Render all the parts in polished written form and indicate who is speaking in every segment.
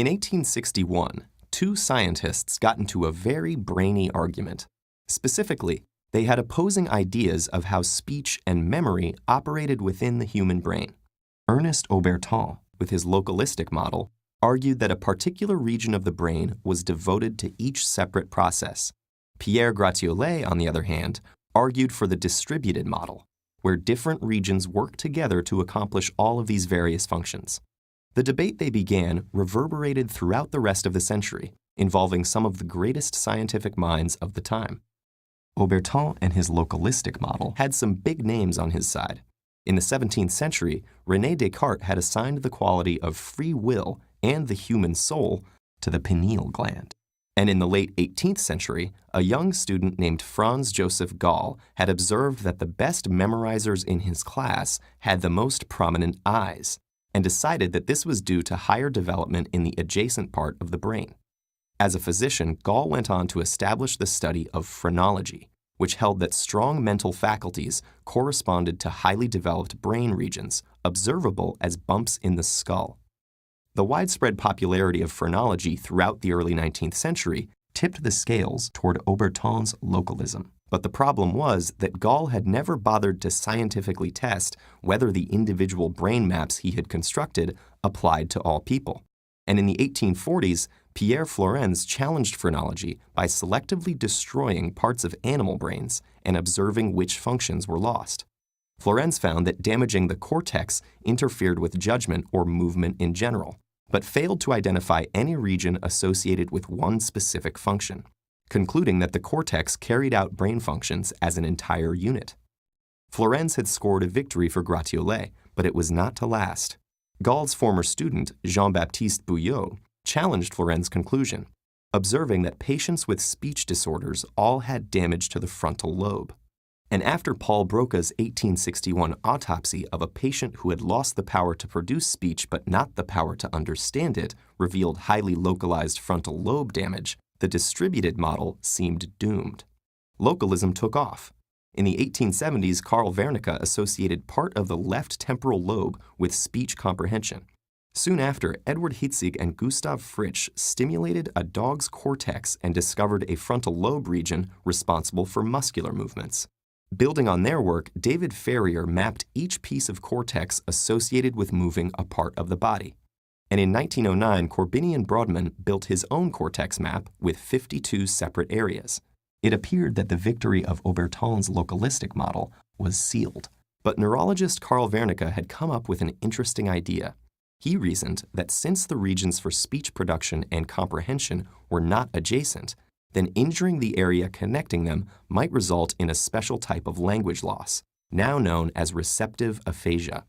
Speaker 1: In 1861, two scientists got into a very brainy argument. Specifically, they had opposing ideas of how speech and memory operated within the human brain. Ernest Auberton, with his localistic model, argued that a particular region of the brain was devoted to each separate process. Pierre Gratiolet, on the other hand, argued for the distributed model, where different regions work together to accomplish all of these various functions. The debate they began reverberated throughout the rest of the century, involving some of the greatest scientific minds of the time. Auberton and his localistic model had some big names on his side. In the 17th century, René Descartes had assigned the quality of free will and the human soul to the pineal gland. And in the late 18th century, a young student named Franz Joseph Gall had observed that the best memorizers in his class had the most prominent eyes, and decided that this was due to higher development in the adjacent part of the brain. As a physician, Gall went on to establish the study of phrenology, which held that strong mental faculties corresponded to highly developed brain regions, observable as bumps in the skull. The widespread popularity of phrenology throughout the early 19th century tipped the scales toward Auberton's localism. But the problem was that Gall had never bothered to scientifically test whether the individual brain maps he had constructed applied to all people. And in the 1840s, Pierre Flourens challenged phrenology by selectively destroying parts of animal brains and observing which functions were lost. Flourens found that damaging the cortex interfered with judgment or movement in general, but failed to identify any region associated with one specific function, concluding that the cortex carried out brain functions as an entire unit. Flourens had scored a victory for Gratiolet, but it was not to last. Gall's former student, Jean-Baptiste Bouillot, challenged Flourens' conclusion, observing that patients with speech disorders all had damage to the frontal lobe. And after Paul Broca's 1861 autopsy of a patient who had lost the power to produce speech but not the power to understand it revealed highly localized frontal lobe damage, the distributed model seemed doomed. Localism took off. In the 1870s, Carl Wernicke associated part of the left temporal lobe with speech comprehension. Soon after, Edward Hitzig and Gustav Fritsch stimulated a dog's cortex and discovered a frontal lobe region responsible for muscular movements. Building on their work, David Ferrier mapped each piece of cortex associated with moving a part of the body. And in 1909, Corbinian Brodmann built his own cortex map with 52 separate areas. It appeared that the victory of Auberton's localistic model was sealed. But neurologist Carl Wernicke had come up with an interesting idea. He reasoned that since the regions for speech production and comprehension were not adjacent, then injuring the area connecting them might result in a special type of language loss, now known as receptive aphasia.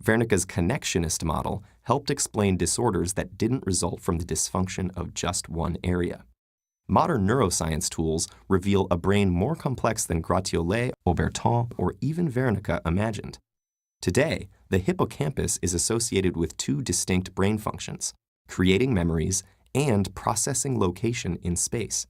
Speaker 1: Wernicke's connectionist model helped explain disorders that didn't result from the dysfunction of just one area. Modern neuroscience tools reveal a brain more complex than Gratiolet, Auberton, or even Wernicke imagined. Today, the hippocampus is associated with two distinct brain functions, creating memories and processing location in space.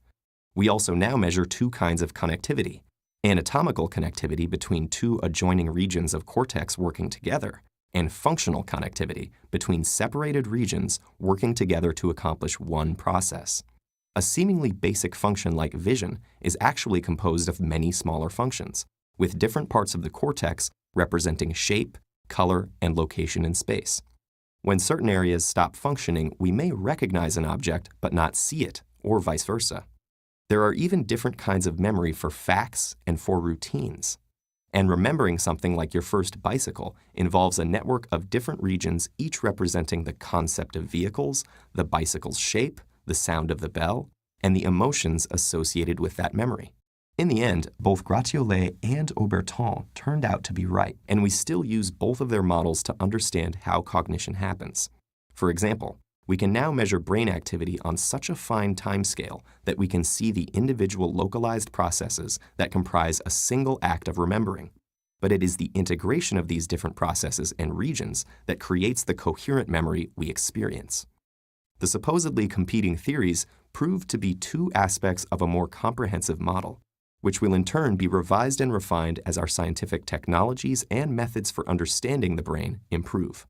Speaker 1: We also now measure two kinds of connectivity: anatomical connectivity between two adjoining regions of cortex working together, and functional connectivity between separated regions working together to accomplish one process. A seemingly basic function like vision is actually composed of many smaller functions, with different parts of the cortex representing shape, color, and location in space. When certain areas stop functioning, we may recognize an object but not see it, or vice versa. There are even different kinds of memory for facts and for routines. And remembering something like your first bicycle involves a network of different regions, each representing the concept of vehicles, the bicycle's shape, the sound of the bell, and the emotions associated with that memory. In the end, both Gratiolet and Auberton turned out to be right, and we still use both of their models to understand how cognition happens. For example, we can now measure brain activity on such a fine timescale that we can see the individual localized processes that comprise a single act of remembering. But it is the integration of these different processes and regions that creates the coherent memory we experience. The supposedly competing theories proved to be two aspects of a more comprehensive model, which will in turn be revised and refined as our scientific technologies and methods for understanding the brain improve.